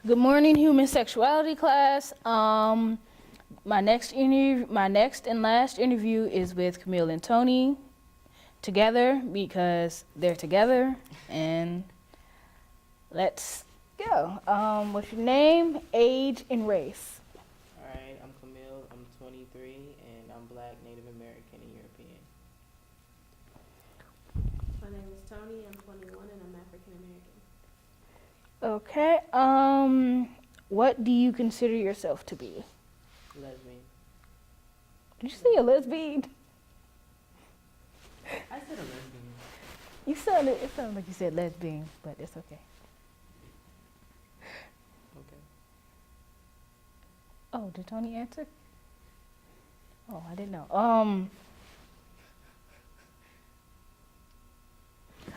Good morning, human sexuality class. My next and last interview is with Camille and Toni together because they're together. And let's go. What's your name, age, and race? Alright, I'm Camille, I'm 23, and I'm Black, Native American, and European. My name is Toni, I'm 21, and I'm African American. Okay. What do you consider yourself to be? Lesbian. Did you say a lesbian? I said a lesbian. It sounded like you said lesbian, but it's okay. Okay. Oh, did Toni answer? Oh, I didn't know.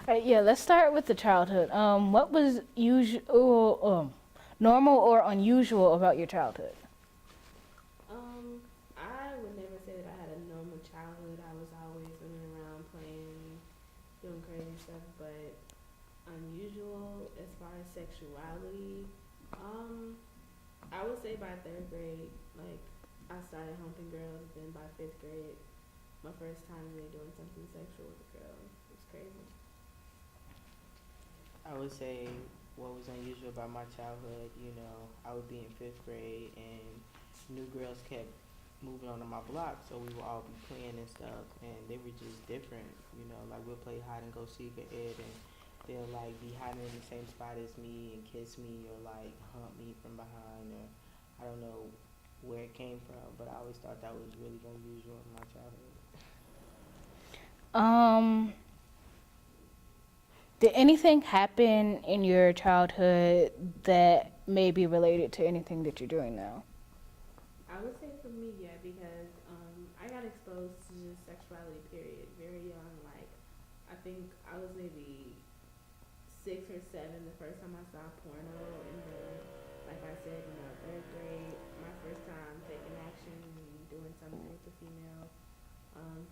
Yeah, let's start with the childhood. What was normal or unusual about your childhood? I would never say that I had a normal childhood. I was always running around playing, doing crazy stuff, but unusual as far as sexuality, I would say by third grade, like, I started humping girls, then by fifth grade, my first time really doing something sexual with a girl. It was crazy. I would say what was unusual about my childhood, I would be in fifth grade and new girls kept moving onto my block, so we would all be playing and stuff, and they were just different, like we'll play hide and go seek or Ed, and they'll like be hiding in the same spot as me and kiss me or like hump me from behind, or I don't know where it came from, but I always thought that was really unusual in my childhood. Um, did anything happen in your childhood that may be related to anything that you're doing now? I would say for me, yeah, because I got exposed to just sexuality, period, very young. Like, I think I was maybe 6 or 7 the first time I saw porno, and then, like I said, third grade, my first time taking action and doing something with a female.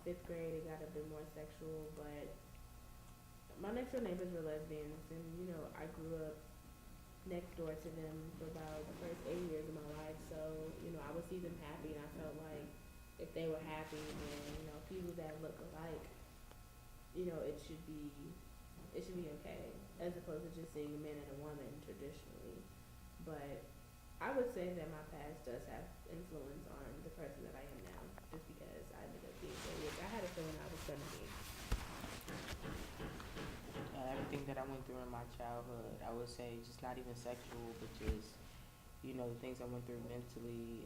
Fifth grade, it got a bit more sexual, but my next door neighbors were lesbians, and I grew up next door to them for about the first 8 years of my life. So, I would see them happy, and I felt like if they were happy, then people that look alike, it should be okay, as opposed to just seeing a man and a woman traditionally. But I would say that my past does have influence on the person that I am now, just because I ended up being so weird. I had a feeling I was gonna be. Everything that I went through in my childhood, I would say just not even sexual, but just, the things I went through mentally,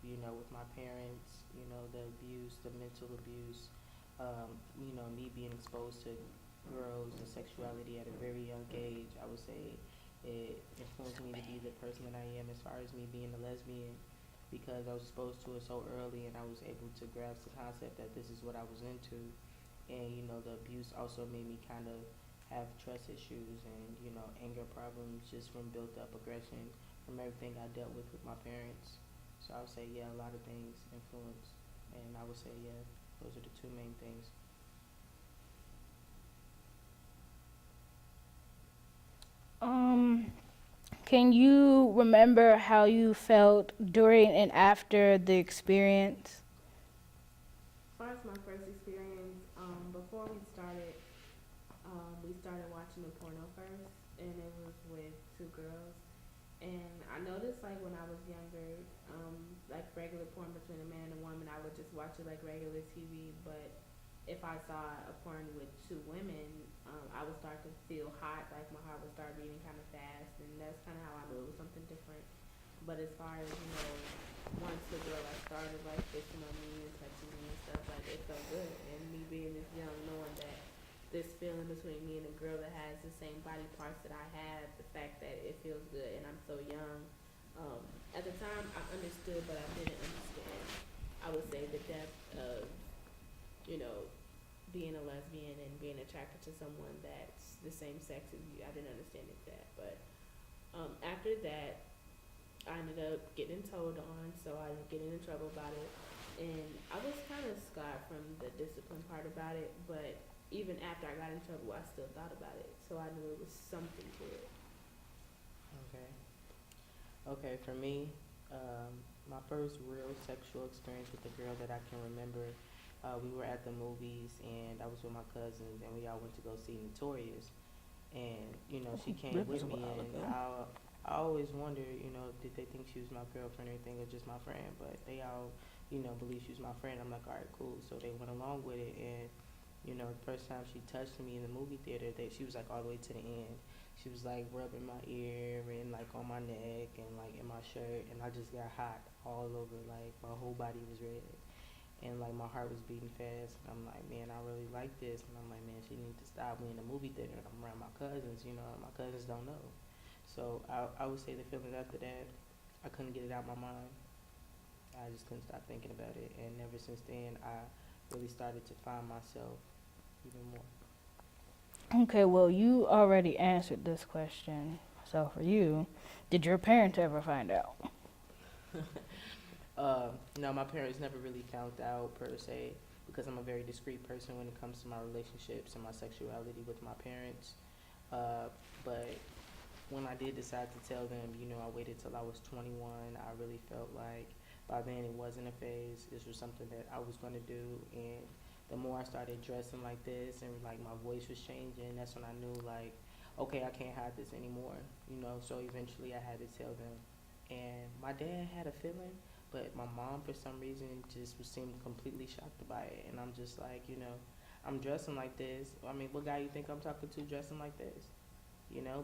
with my parents, the abuse, the mental abuse, me being exposed to girls and sexuality at a very young age, I would say it influenced me to be the person that I am as far as me being a lesbian, because I was exposed to it so early and I was able to grasp the concept that this is what I was into. And the abuse also made me kind of have trust issues and anger problems just from built up aggression from everything I dealt with my parents. So I would say yeah, a lot of things influence, and I would say yeah, those are the two main things. Um, can you remember how you felt during and after the experience? As far as my first experience, before we started watching the porno first, and it was with 2 girls. And I noticed, like, when I was younger, like regular porn between a man and a woman, I would just watch it like regular TV. But if I saw a porn with 2 women, I would start to feel hot, like my heart would start beating kind of fast, and that's kind of how I knew it was something different. But as far as once the girl like started like kissing on me and touching me and stuff, like it felt good. And me being this young, knowing that this feeling between me and a girl that has the same body parts that I have, the fact that it feels good, and I'm so young. At the time, I understood, but I didn't understand. I would say the depth of you know being a lesbian and being attracted to someone that's the same sex as you. I didn't understand it that, but after that, I ended up getting told on, so I was getting in trouble about it. And I was kind of scarred from the discipline part about it, but even after I got in trouble, I still thought about it. So I knew it was something to it. Okay. Okay, for me, my first real sexual experience with a girl that I can remember, we were at the movies and I was with my cousins and we all went to go see Notorious. And, she came That was with a me while and ago. I always wondered, did they think she was my girlfriend or anything or just my friend? But they all, believed she was my friend. I'm like, all right, cool. So they went along with it and, the first time she touched me in the movie theater, she was like all the way to the end. She was like rubbing my ear and like on my neck and like in my shirt, and I just got hot all over. Like my whole body was red, and like my heart was beating fast. And I'm like, man, I really like this. And I'm like, man, she needs to stop. We in the movie theater. And I'm around my cousins. And my cousins don't know. So I would say the feeling after that, I couldn't get it out of my mind. I just couldn't stop thinking about it, and ever since then, I really started to find myself even more. Okay, well, you already answered this question. So for you, did your parents ever find out? No, my parents never really found out per se because I'm a very discreet person when it comes to my relationships and my sexuality with my parents. But when I did decide to tell them, I waited till I was 21. I really felt like by then it wasn't a phase. This was something that I was going to do. And the more I started dressing like this and like my voice was changing, that's when I knew like, okay, I can't hide this anymore. So eventually I had to tell them. And my dad had a feeling, but my mom for some reason just seemed completely shocked by it. And I'm just like, I'm dressing like this. I mean, what guy you think I'm talking to dressing like this?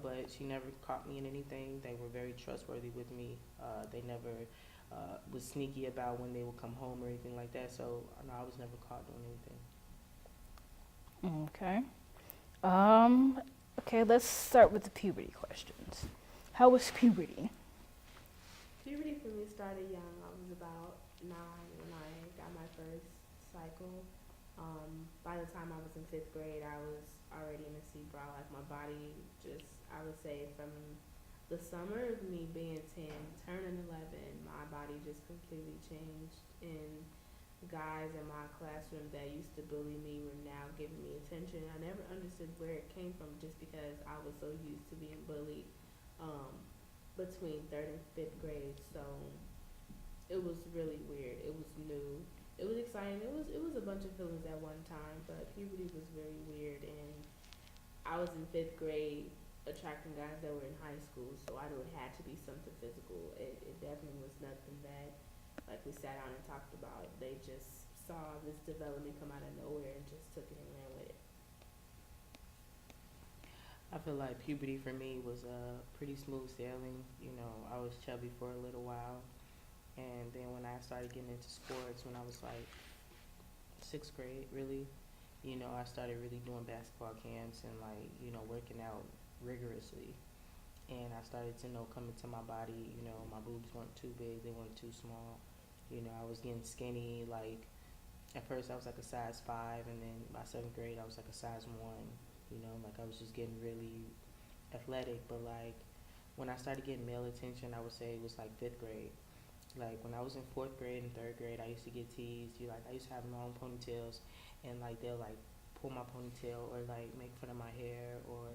But she never caught me in anything. They were very trustworthy with me. They never was sneaky about when they would come home or anything like that. So no, I was never caught doing anything. Okay. Um, okay, let's start with the puberty questions. How was puberty? Puberty for me started young. I was about 9 when I got my first cycle. By the time I was in 5th grade, I was already in a C-bra. Like my body just, I would say from the summer of me being 10, turning 11, my body just completely changed. And guys in my classroom that used to bully me were now giving me attention. I never understood where it came from just because I was so used to being bullied um, between 3rd and 5th grade. So it was really weird. It was new. It was exciting. It was a bunch of feelings at one time, but puberty was very weird. And I was in 5th grade attracting guys that were in high school, so I knew it had to be something physical. It definitely was nothing that like we sat down and talked about. They just saw this development come out of nowhere and just took it and ran with it. I feel like puberty for me was pretty smooth sailing. I was chubby for a little while, and then when I started getting into sports, when I was like 6th grade, really, I started really doing basketball camps and like working out rigorously. And I started to come into my body. My boobs weren't too big, they weren't too small. I was getting skinny. Like at first I was like a size 5, and then by 7th grade I was like a size 1. Like I was just getting really athletic. But like when I started getting male attention, I would say it was like 5th grade. Like when I was in 4th grade and 3rd grade, I used to get teased. Like I used to have long ponytails, and like they'll like pull my ponytail or like make fun of my hair or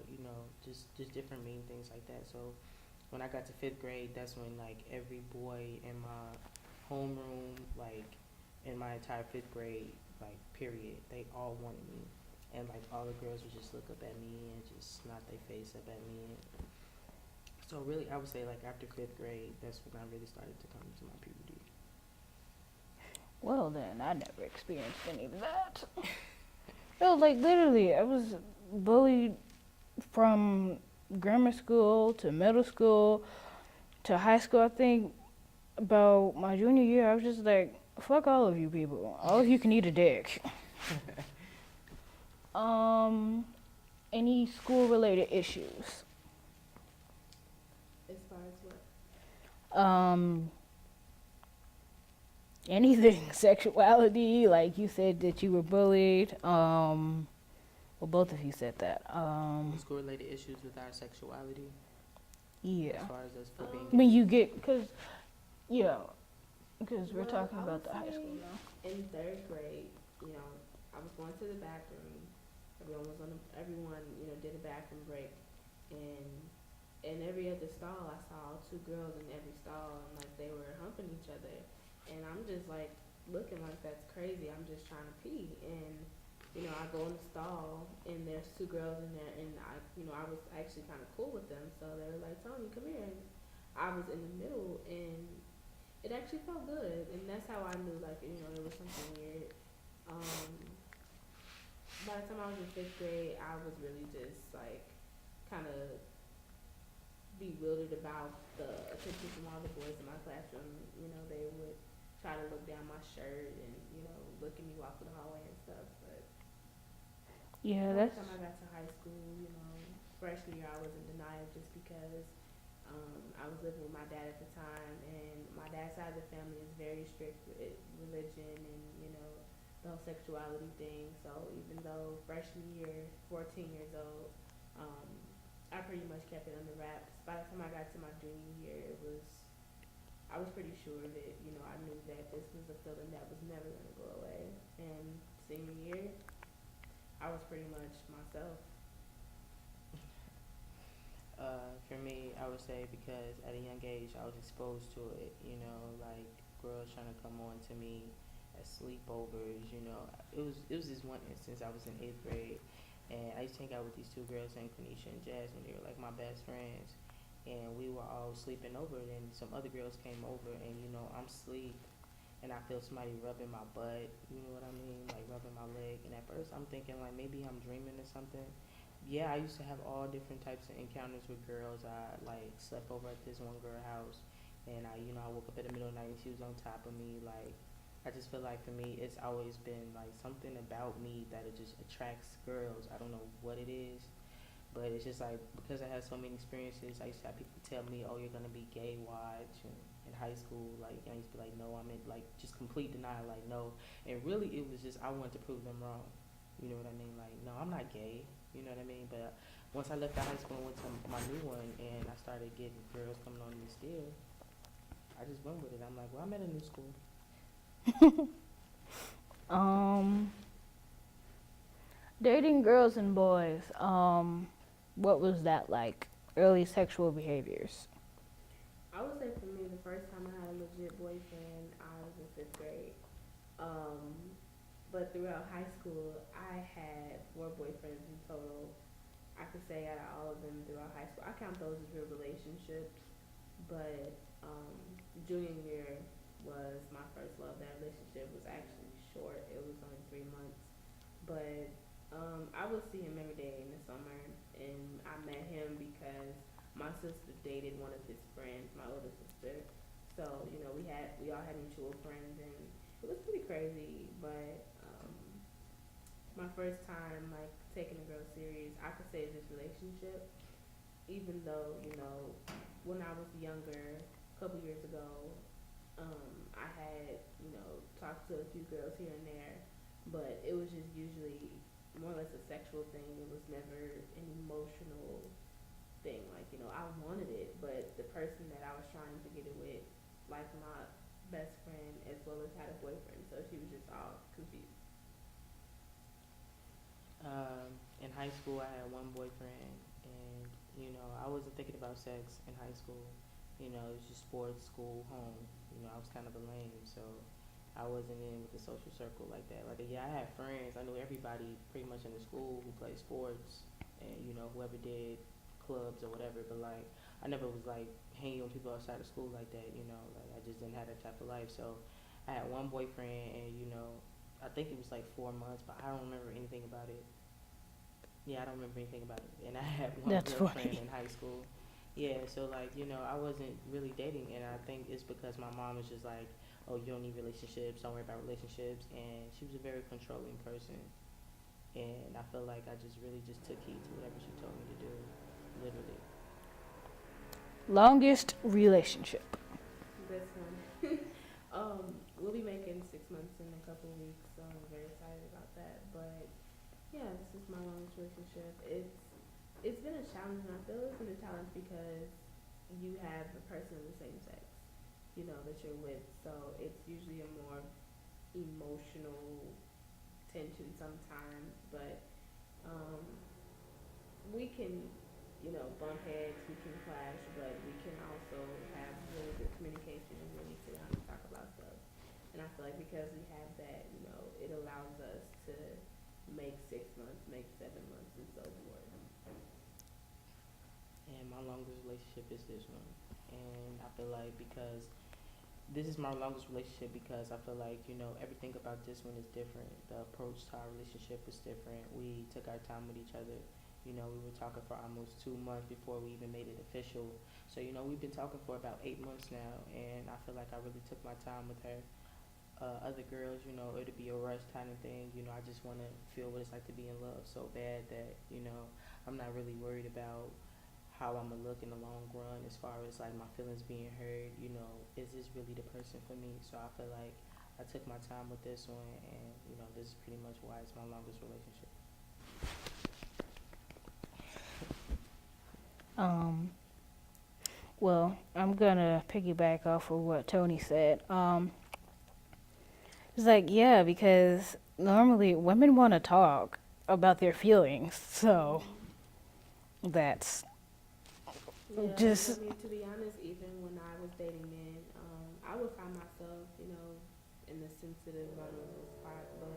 just different mean things like that. So when I got to 5th grade, that's when like every boy in my homeroom, like in my entire 5th grade, like period, they all wanted me, and like all the girls would just look up at me and just nod their face up at me. So really, I would say like after 5th grade, that's when I really started to come into my puberty. Well, then, I never experienced any of that. No, like literally, I was bullied from grammar school to middle school to high school. I think about my junior year, I was just like, fuck all of you people. All of you can eat a dick. Any school related issues? As far as what? Um, anything, sexuality, like you said that you were bullied. Well, both of you said that. School related issues with our sexuality. Yeah. As far as us for being. When you get, because we're Well, talking I about would the high say school now. in 3rd grade, I was going to the bathroom. Everyone, did a bathroom break, and in every other stall, I saw two girls in every stall, and like they were humping each other, and I'm just like looking like that's crazy. I'm just trying to pee, and I go in the stall, and there's two girls in there, and I was actually kind of cool with them, so they were like, Tony, come here, and I was in the middle, and it actually felt good, and that's how I knew like there was something weird. Um, by the time I was in fifth grade, I was really just like kind of bewildered about the attention from all the boys in my classroom. They would try to look down my shirt and look at me walking the hallway and stuff. But Yeah, by the that's time I got to high school, freshman year, I was in denial just because I was living with my dad at the time, and my dad's side of the family is very strict with religion and the whole sexuality thing. So even though freshman year, 14 years old, um, I pretty much kept it under wraps. By the time I got to my junior year, I was pretty sure that I knew that this was a feeling that was never gonna go away. And senior year, I was pretty much myself. For me, I would say because at a young age I was exposed to it, like girls trying to come on to me at sleepovers, it was this one instance I was in eighth grade and I used to hang out with these two girls named Quenisha and Jasmine. They were like my best friends and we were all sleeping over and then some other girls came over and I'm asleep and I feel somebody rubbing my butt, you know what I mean? Like rubbing my leg and at first I'm thinking like maybe I'm dreaming or something. Yeah, I used to have all different types of encounters with girls. I like slept over at this one girl house, and I woke up in the middle of the night and she was on top of me. Like, I just feel like for me, it's always been like something about me that it just attracts girls. I don't know what it is, but it's just like because I had so many experiences. I used to have people tell me, "Oh, you're gonna be gay watch," and in high school, like I used to be like, "No, I'm in," like just complete denial, like no. And really, it was just I wanted to prove them wrong. You know what I mean? Like, no, I'm not gay. You know what I mean? But once I left out high school and went to my new one, and I started getting girls coming on me still, I just went with it. I'm like, well, I'm at a new school. um dating girls and boys. What was that like? Early sexual behaviors. I would say for me, the first time I had a legit boyfriend, I was in fifth grade. But throughout high school, I had four boyfriends in total. I could say out of all of them throughout high school, I count those as real relationships. But junior year was my first love. That relationship was actually short. It was only 3 months. But I would see him every day in the summer, and I met him because my sister dated one of his friends, my older sister. So we all had mutual friends, and it was pretty crazy. But my first time like taking a girl serious, I could say this relationship. Even though when I was younger, a couple years ago, I had talked to a few girls here and there, but it was just usually more or less a sexual thing. It was never an emotional thing. Like I wanted it, but the person that I was trying to get it with, like my best friend, as well as had a boyfriend, so she was just all confused. In high school, I had one boyfriend, and I wasn't thinking about sex in high school. It was just sports, school, home. I was kind of a lame, so I wasn't in with the social circle like that. Like, yeah, I had friends. I knew everybody pretty much in the school who played sports, and whoever did clubs or whatever. But like, I never was like hanging with people outside of school like that. Like I just didn't have that type of life. So I had one boyfriend, and I think it was like 4 months, but I don't remember anything about it. Yeah, I don't remember anything about it. And I had one That's girlfriend funny. in high school. Yeah, so like, I wasn't really dating and I think it's because my mom was just like, oh, you don't need relationships, don't worry about relationships and she was a very controlling person and I feel like I just really just took heed to whatever she told me to do, literally. Longest relationship. This one. We'll be making 6 months in a couple of weeks, so I'm very excited about that. But yeah, this is my longest relationship. It's been a challenge, and I feel it's been a challenge because you have a person of the same sex, that you're with. So it's usually a more emotional tension sometimes, but um, we can, bump heads, we can clash, but we can also have really good communication and really sit down and talk about stuff. And I feel like because we have that, it allows us to make 6 months, make 7 months, and so forth. And my longest relationship is this one. And I feel like because this is my longest relationship because I feel like, everything about this one is different. The approach to our relationship is different. We took our time with each other. We were talking for almost 2 months before we even made it official. So, we've been talking for about 8 months now, and I feel like I really took my time with her. Other girls, it'd be a rush kind of thing. I just want to feel what it's like to be in love so bad that, I'm not really worried about how I'm gonna look in the long run as far as like my feelings being heard. Is this really the person for me? So I feel like I took my time with this one, and this is pretty much why it's my longest relationship. Um, well, I'm gonna piggyback off of what Tony said. It's like, yeah, because normally women want to talk about their feelings, so that's Yeah, just. to be honest, even when I was dating men, I would find myself, in the sensitive, vulnerable spot, but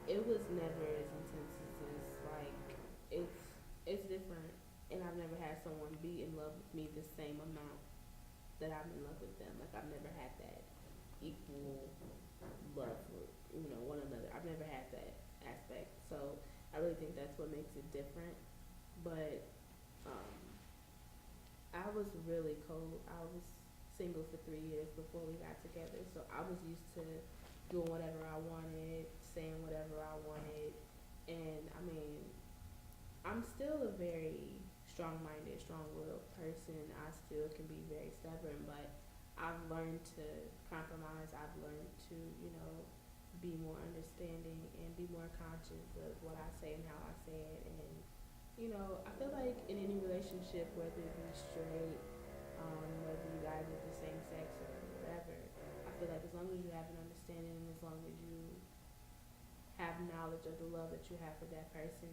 it was never as intense as this. Like, it's different, and I've never had someone be in love with me the same amount that I'm in love with them. Like, I've never had that equal love for one another. I've never had that aspect, so I really think that's what makes it different. But I was really cold. I was single for 3 years before we got together, so I was used to doing whatever I wanted, saying whatever I wanted, and I mean, I'm still a very strong-minded, strong-willed person. I still can be very stubborn, but I've learned to compromise. I've learned to, be more understanding and be more conscious of what I say and how I say it. And, I feel like in any relationship, whether it be straight, whether you guys are the same sex or whatever, I feel like as long as you have an understanding and as long as you have knowledge of the love that you have for that person,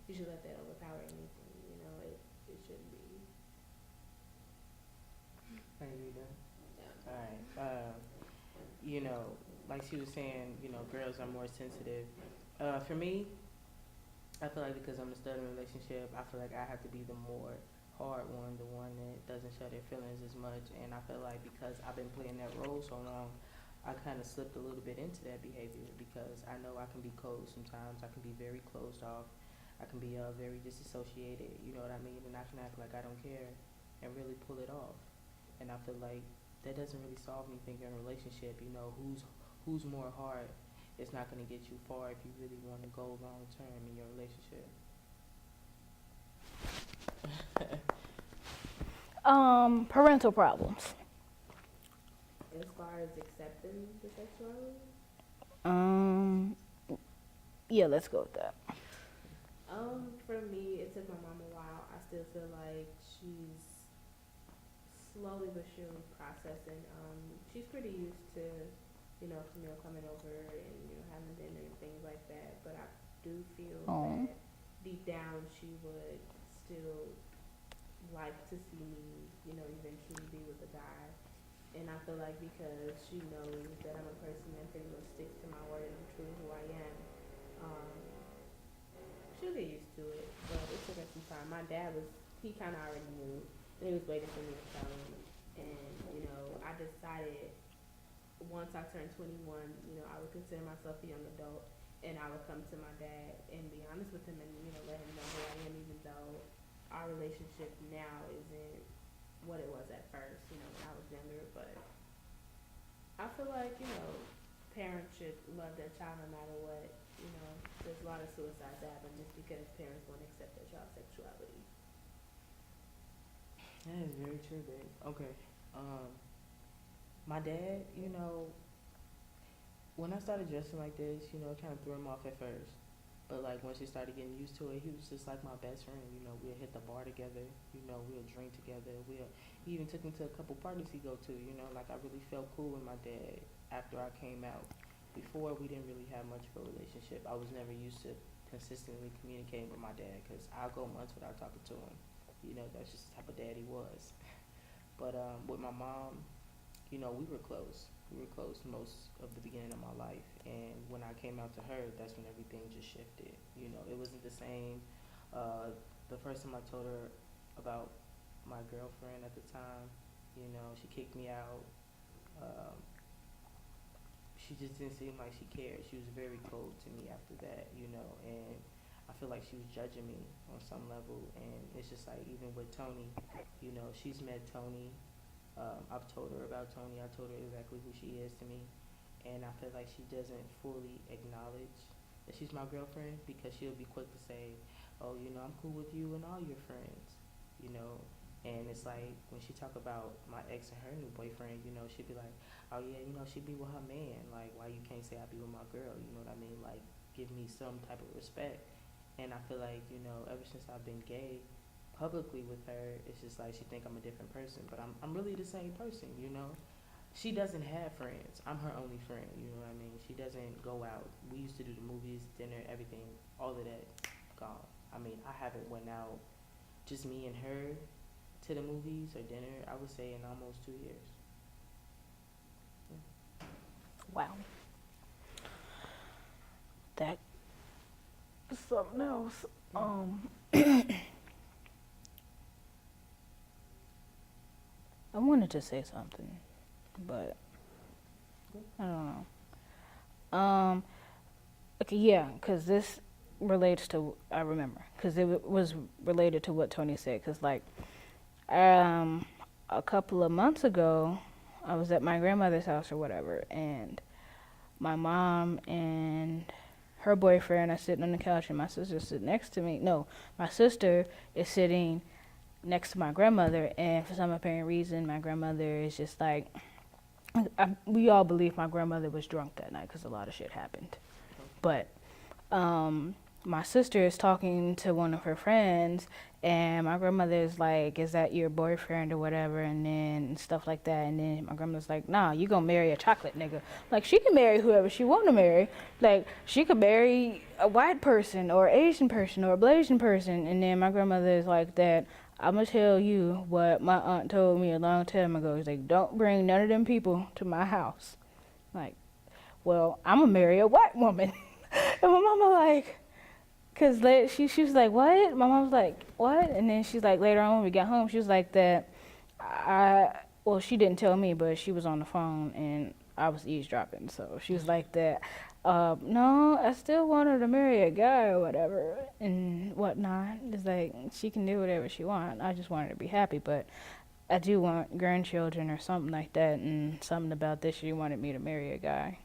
you should let that overpower anything. It shouldn't be. Are you done? Yeah. All right. Like she was saying, girls are more sensitive. For me, I feel like because I'm in a stuttering relationship, I feel like I have to be the more hard one, the one that doesn't show their feelings as much. And I feel like because I've been playing that role so long, I kind of slipped a little bit into that behavior because I know I can be cold sometimes. I can be very closed off. I can be very disassociated. You know what I mean? And I can act like I don't care and really pull it off. And I feel like that doesn't really solve anything in a relationship. Who's more hard. It's not going to get you far if you really want to go long term in your relationship. Parental problems. As far as accepting the sexuality? Yeah, let's go with that. For me, it took my mom a while. I still feel like she's slowly but surely processing. She's pretty used to, Camille coming over and, having dinner and things like that. But I do feel that deep down she would still like to see me, eventually be with a guy. And I feel like because she knows that I'm a person that pretty much sticks to my word and true who I am, she'll get used to it. But it took her some time. My dad he kind of already knew, and he was waiting for me to tell him. And, I decided once I turned 21, I would consider myself a young adult, and I would come to my dad and be honest with him and, let him know who I am, even though our relationship now isn't what it was at first, when I was younger. But I feel like, parents should love their child no matter what. There's a lot of suicides that happen just because parents won't accept their child's sexuality. That is very true, babe. Okay. My dad, when I started dressing like this, it kind of threw him off at first. But like once he started getting used to it, he was just like my best friend. We'll hit the bar together. We'll drink together. He even took me to a couple parties he go to. Like I really felt cool with my dad after I came out. Before we didn't really have much of a relationship. I was never used to consistently communicating with my dad because I'll go months without talking to him. You know, that's just the type of dad he was. But with my mom, you know, we were close. We were close most of the beginning of my life. And when I came out to her, that's when everything just shifted. You know, it wasn't the same. The first time I told her about my girlfriend at the time, you know, she kicked me out. Um, she just didn't seem like she cared. She was very cold to me after that, you know, and I feel like she was judging me on some level. And it's just like, even with Toni, you know, she's met Toni. I've told her about Toni. I told her exactly who she is to me. And I feel like she doesn't fully acknowledge that she's my girlfriend, because she'll be quick to say, oh, you know, I'm cool with you and all your friends, you know. And it's like, when she talk about my ex and her new boyfriend, you know, she'd be like, oh yeah, you know, she be with her man. Like, why you can't say I be with my girl? You know what I mean? Like, give me some type of respect. And I feel like, you know, ever since I've been gay publicly with her, it's just like she think I'm a different person, but I'm really the same person, you know. She doesn't have friends. I'm her only friend, you know what I mean? She doesn't go out. We used to do the movies, dinner, everything, all of that gone. I mean, I haven't went out, just me and her, to the movies or dinner, I would say, in almost 2 years. Yeah. Wow. That is something else. I wanted to say something, but I don't know. Okay, yeah, because this relates to, I remember, because it was related to what Toni said, because, like, a couple of months ago, I was at my grandmother's house or whatever, and my mom and her boyfriend are sitting on the couch, and my sister's sitting next to me. No, my sister is sitting next to my grandmother, and for some apparent reason, my grandmother is just like, we all believe my grandmother was drunk that night because a lot of shit happened. But my sister is talking to one of her friends, and my grandmother is like, is that your boyfriend or whatever, and then stuff like that. And then my grandmother's like, nah, you gonna marry a chocolate nigga. Like, she can marry whoever she want to marry. Like, she could marry a white person or Asian person or a Blasian person. And then my grandmother is like that, I'm gonna tell you what my aunt told me a long time ago. She's like, don't bring none of them people to my house. Like, well, I'm gonna marry a white woman. And my mama like, cause she was like, what? My mom was like, what? And then she's like, later on when we got home, she was like that. Well, she didn't tell me, but she was on the phone and I was eavesdropping. So she was like that. No, I still want her to marry a guy or whatever and whatnot. It's like, she can do whatever she wants. I just want her to be happy, but I do want grandchildren or something like that. And something about this, she wanted me to marry a guy.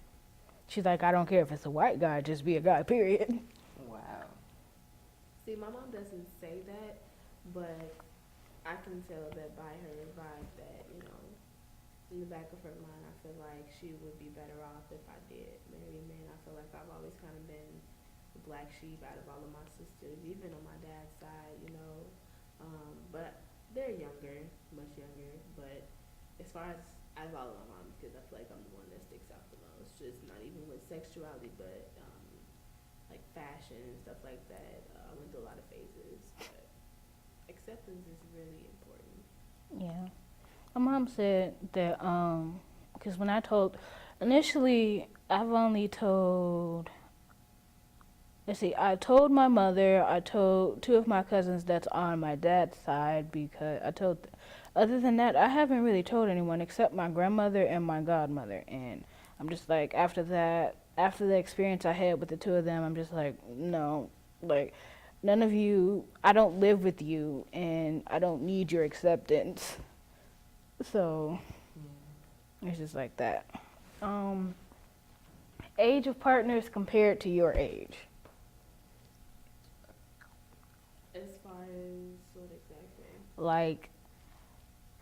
She's like, I don't care if it's a white guy, just be a guy, period. Wow. See, my mom doesn't say that, but I can tell that by her vibe that, you know, in the back of her mind, I feel like she would be better off if I did marry a man. I feel like I've always kind of been the black sheep out of all of my sisters, even on my dad's side, you know. But they're younger, much younger. But as far as I follow my mom, because I feel like I'm the one that sticks out the most, just not even with sexuality, but like fashion and stuff like that. I went through a lot of phases, but acceptance is really important. Yeah. My mom said that, because when I told, initially, I've only told, let's see, I told my mother, I told two of my cousins that's on my dad's side, because other than that, I haven't really told anyone except my grandmother and my godmother. And I'm just like, after the experience I had with the two of them, I'm just like, no, like, none of you, I don't live with you, and I don't need your acceptance. So, it's just like that. Age of partners compared to your age. As far as what exactly? Like,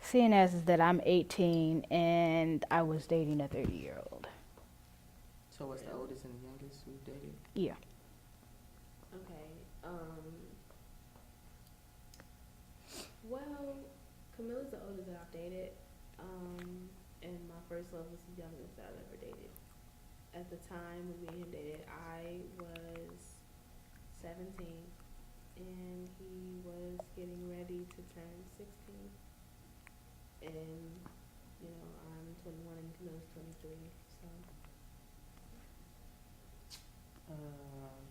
seeing as is that I'm 18 and I was dating a 30-year-old. So what's the oldest and the youngest we've dated? Yeah. Okay. Well, Camilla's the oldest that I've dated. And my first love was the youngest that I've ever dated. At the time when me and him dated, I was 17 and he was getting ready to turn 16. And I'm 21 and Camille's 23. So Um,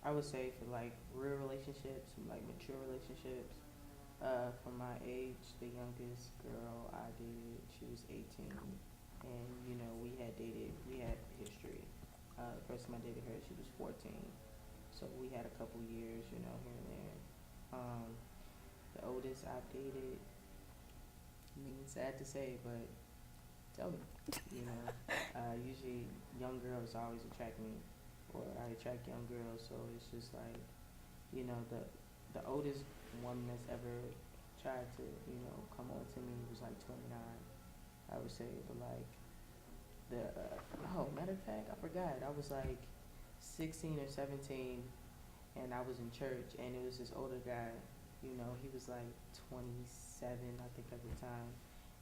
I would say for like real relationships, like mature relationships, for my age, the youngest girl I dated, she was 18, and we had history. The first time I dated her, she was 14, so we had a couple years, here and there. The oldest I've dated, I mean, it's sad to say, but tell me, you know, usually young girls always attract me, or I attract young girls, so it's just like, the oldest woman that's ever tried to, come on to me was like 29, I would say, but like matter of fact, I forgot, I was like 16 or 17, and I was in church, and it was this older guy, he was like 27, I think, at the time,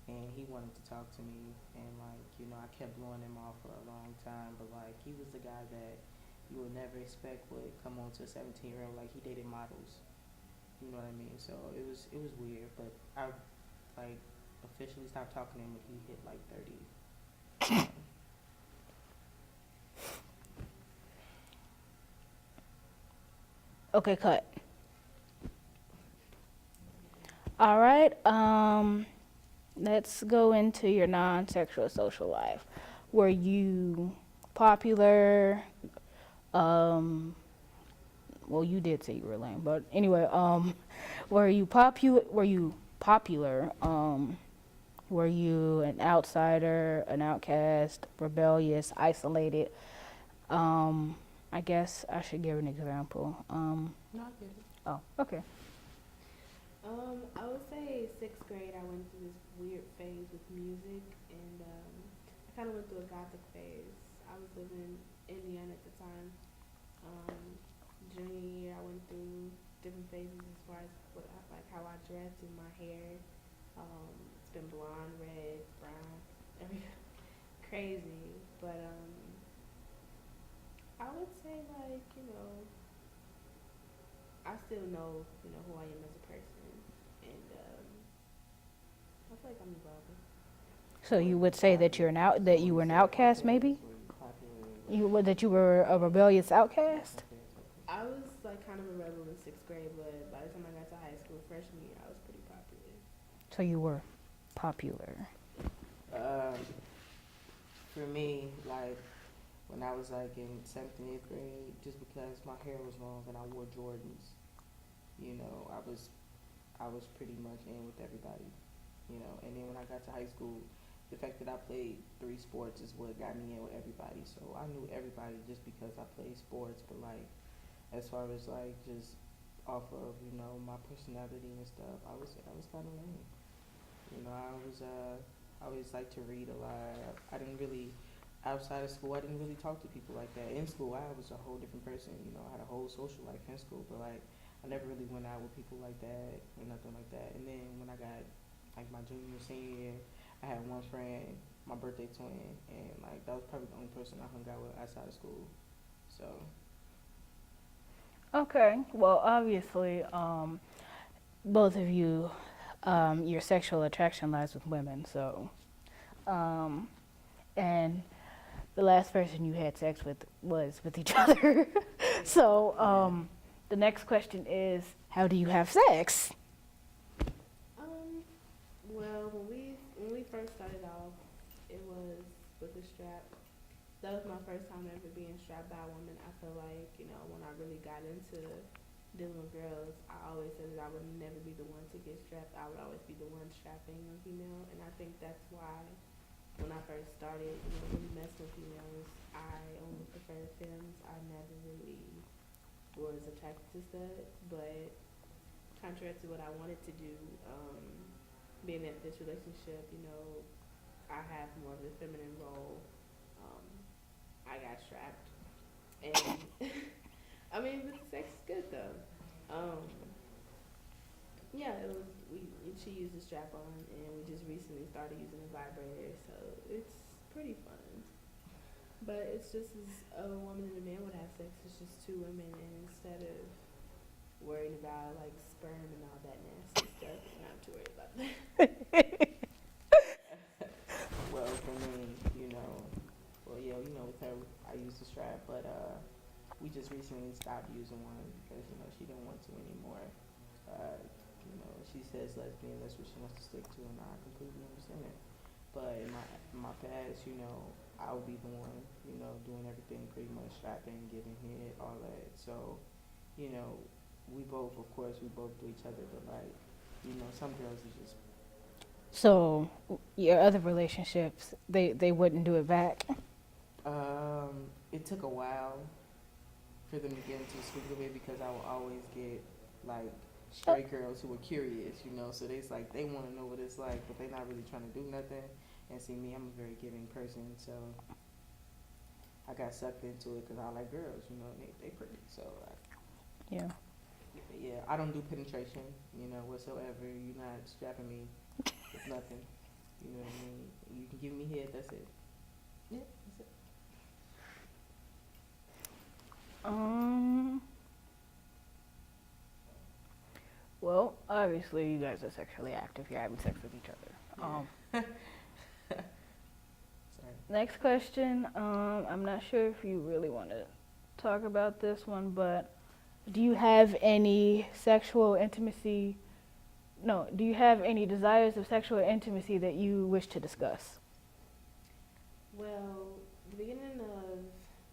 and he wanted to talk to me, and like, I kept blowing him off for a long time, but like, he was the guy that you would never expect would come on to a 17-year-old, like, he dated models, you know what I mean? So it was weird, but I like officially stopped talking to him when he hit like 30. Okay, cut. All right. Let's go into your non-sexual social life. Were you popular? Well, you did say you were lame, but anyway, were you popular? Were you popular? Were you an outsider, an outcast, rebellious, isolated? I guess I should give an example. No, I get it. Oh, okay. I would say 6th grade. I went through this weird phase with music, and I kind of went through a gothic phase. I was living in Indiana at the time. Junior year, I went through different phases as far as like how I dressed and my hair. It's been blonde, red, brown, every crazy. But I would say like I still know who I am as a person, and I feel like I'm evolving. So you would say that that you were an outcast, maybe? That you were a rebellious outcast? I was like kind of a rebel in 6th grade, but by the time I got to high school, freshman year, I was pretty popular. So you were popular. For me, like when I was like in 7th and 8th grade, just because my hair was long and I wore Jordans, I was pretty much in with everybody, And then when I got to high school, the fact that I played 3 sports is what got me in with everybody. So I knew everybody just because I played sports. But like, as far as like just off of my personality and stuff, I was kind of lame. I always liked to read a lot. I didn't really outside of school. I didn't really talk to people like that. In school, I was a whole different person. I had a whole social life in school, but like I never really went out with people like that or nothing like that. And then when I got like my junior senior year, I had one friend, my birthday twin, and like that was probably the only person I hung out with outside of school. So Okay. Well, obviously, both of you, your sexual attraction lies with women. So, and the last person you had sex with was with each other. So, the next question is, how do you have sex? Well, when we first started off, it was with a strap. That was my first time ever being strapped by a woman. I feel like when I really got into dealing with girls, I always said that I would never be the one to get strapped. I would always be the one strapping a female, and I think that's why when I first started, really messing with females, I only preferred femmes. I never really was attracted to studs, but contrary to what I wanted to do, being in this relationship, I have more of the feminine role. I got strapped, and I mean, but the sex is good though. Yeah, it was. She used a strap on, and we just recently started using a vibrator, so it's pretty fun. But it's just as a woman and a man would have sex. It's just 2 women, and instead of worrying about like sperm and all that nasty stuff. I'm not too worried about that. Well, for me, well, yeah, with her, I used the strap, but we just recently stopped using one because she didn't want to anymore. She says lesbian, that's what she wants to stick to, and I completely understand it. But in my past, I would be the one, doing everything pretty much, strapping, giving head, all that. So, you know, we both, of course, we both do each other, but like, some girls are just. So your other relationships, they wouldn't do it back. It took a while for them to get into the swing of it because I would always get like straight girls who were curious, so they want to know what it's like, but they're not really trying to do nothing. And see me, I'm a very giving person, so I got sucked into it because I like girls, they pretty. So yeah, I don't do penetration, whatsoever. You're not strapping me with nothing. You know what I mean? You can give me head, that's it. Yeah, that's it. Well, obviously you guys are sexually active. You're having sex with each other. Sorry. Next question. I'm not sure if you really want to talk about this one, but do you have any sexual intimacy? No, do you have any desires of sexual intimacy that you wish to discuss? Well, the beginning of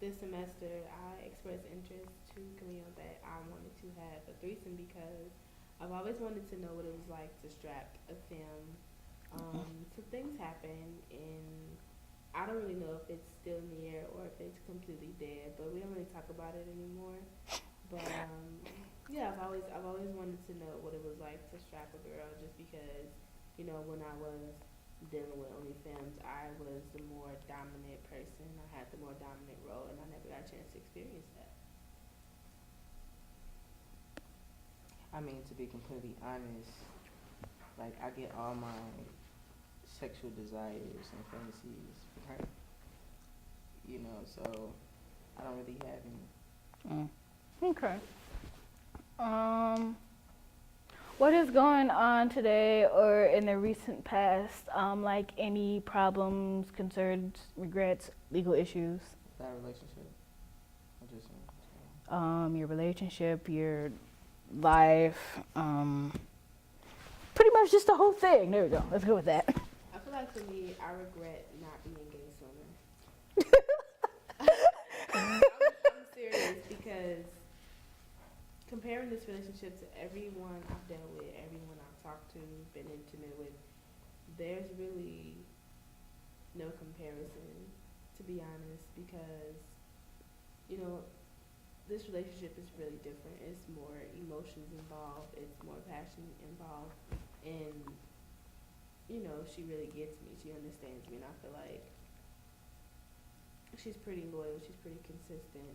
this semester, I expressed interest to Camille that I wanted to have a threesome because I've always wanted to know what it was like to strap a femme. Some things happen, and I don't really know if it's still in the air or if it's completely dead, but we don't really talk about it anymore. But yeah, I've always wanted to know what it was like to strap a girl, just because when I was dealing with OnlyFans, I was the more dominant person. I had the more dominant role, and I never got a chance to experience that. I mean, to be completely honest, like I get all my sexual desires and fantasies from her. So I don't really have any. Okay. What is going on today or in the recent past? Like any problems, concerns, regrets, legal issues? That relationship. I just. Your relationship, your life, pretty much just the whole thing. There we go. Let's go with that. I feel like for me, I regret not being gay sooner. I'm serious because comparing this relationship to everyone I've dealt with, everyone I've talked to, been intimate with, there's really no comparison, to be honest, because, this relationship is really different. It's more emotions involved, it's more passion involved, and, she really gets me, she understands me, and I feel like she's pretty loyal, she's pretty consistent.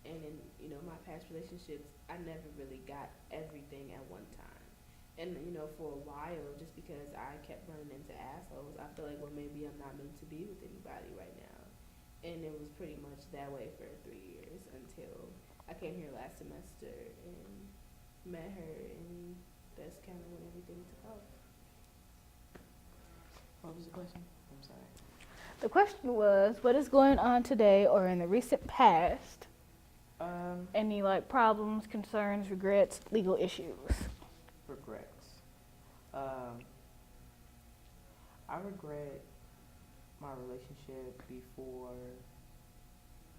And in, my past relationships, I never really got everything at one time. And, for a while, just because I kept running into assholes, I feel like, well, maybe I'm not meant to be with anybody right now. And it was pretty much that way for 3 years until I came here last semester and met her, and that's kind of when everything took off. What was the question? I'm sorry. The question was, what is going on today or in the recent past? Any problems, concerns, regrets, legal issues? Regrets. I regret my relationship before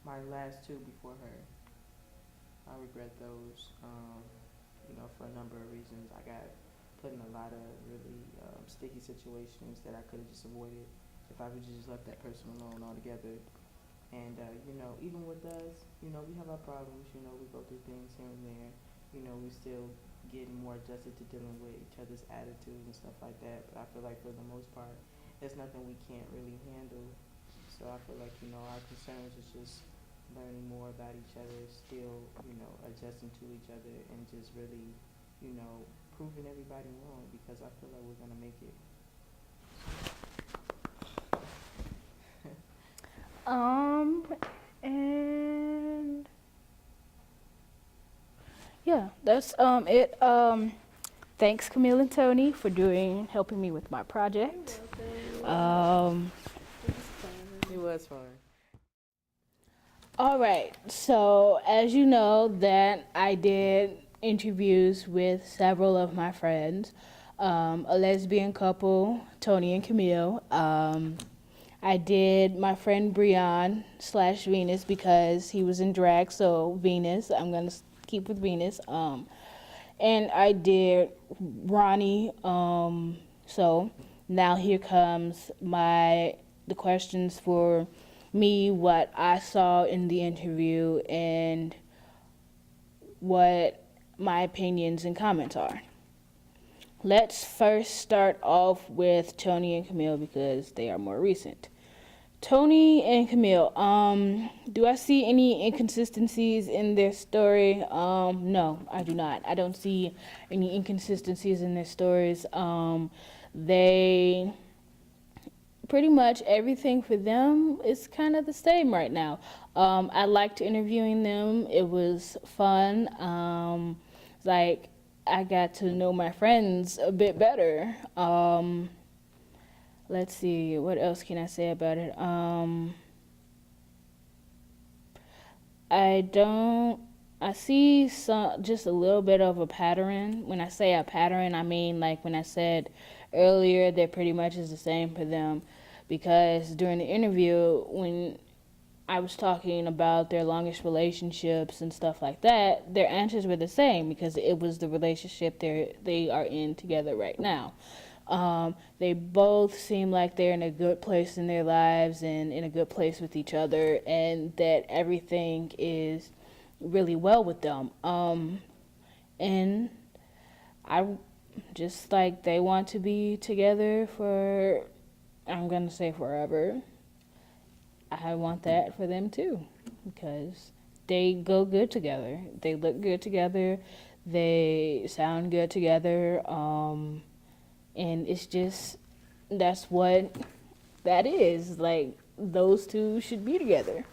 my last two before her. I regret those, for a number of reasons. I got put in a lot of really sticky situations that I could have just avoided if I would just left that person alone altogether. And, even with us, we have our problems, we go through things here and there, we still getting more adjusted to dealing with each other's attitudes and stuff like that. But I feel like for the most part, it's nothing we can't really handle. So I feel like, our concerns is just learning more about each other, still, adjusting to each other and just really, proving everybody wrong because I feel like we're going to make it. And Yeah, that's it. Thanks, Camille and Toni, for helping me with my project. Um, It was fun. all right, so as you know, that I did interviews with several of my friends, a lesbian couple, Toni and Camille. I did my friend Brian slash Venus because he was in drag, so Venus. I'm gonna keep with Venus. And I did Ronnie. So now here comes the questions for me, what I saw in the interview, and what my opinions and comments are. Let's first start off with Toni and Camille because they are more recent. Toni and Camille, do I see any inconsistencies in their story? No, I do not. I don't see any inconsistencies in their stories. They pretty much everything for them is kind of the same right now. I liked interviewing them. It was fun. Like I got to know my friends a bit better. Let's see, what else can I say about it? I see just a little bit of a pattern. When I say a pattern, I mean like when I said earlier that pretty much is the same for them. Because during the interview, when I was talking about their longest relationships and stuff like that, their answers were the same because it was the relationship they are in together right now. They both seem like they're in a good place in their lives and in a good place with each other, and that everything is really well with them. And I just like they want to be together for, I'm gonna say forever. I want that for them too because they go good together. They look good together. They sound good together. And it's just, that's what that is. Like, those two should be together.